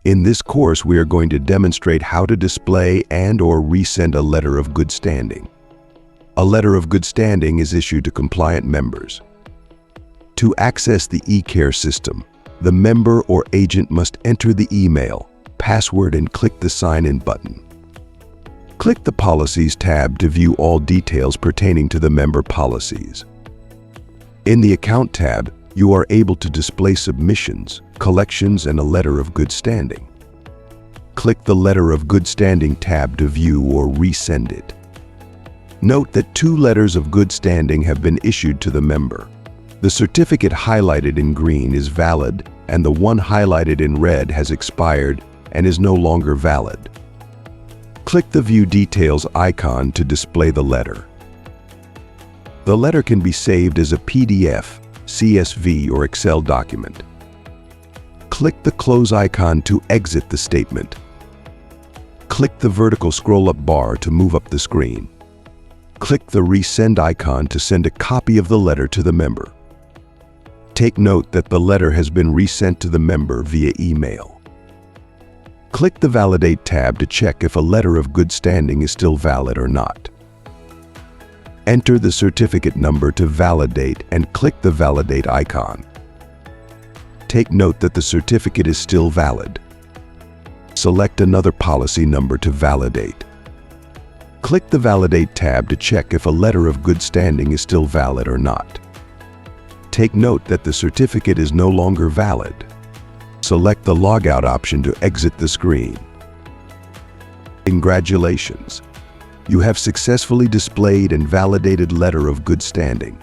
In this course, we are going to demonstrate how to display and/or resend a letter of good standing. A letter of good standing is issued to compliant members. To access the eCARE system, the member or agent must enter the email, password, and click the Sign In button. Click the Policies tab to view all details pertaining to the member policies. In the Account tab, you are able to display submissions, collections, and a letter of good standing. Click the Letter of Good Standing tab to view or resend it. Note that 2 letters of good standing have been issued to the member. The certificate highlighted in green is valid, and the one highlighted in red has expired and is no longer valid. Click the View Details icon to display the letter. The letter can be saved as a PDF, CSV, or Excel document. Click the Close icon to exit the statement. Click the vertical scroll-up bar to move up the screen. Click the Resend icon to send a copy of the letter to the member. Take note that the letter has been resent to the member via email. Click the Validate tab to check if a letter of good standing is still valid or not. Enter the certificate number to validate and click the Validate icon. Take note that the certificate is still valid. Select another policy number to validate. Click the Validate tab to check if a letter of good standing is still valid or not. Take note that the certificate is no longer valid. Select the Logout option to exit the screen. Congratulations! You have successfully displayed and validated letter of good standing.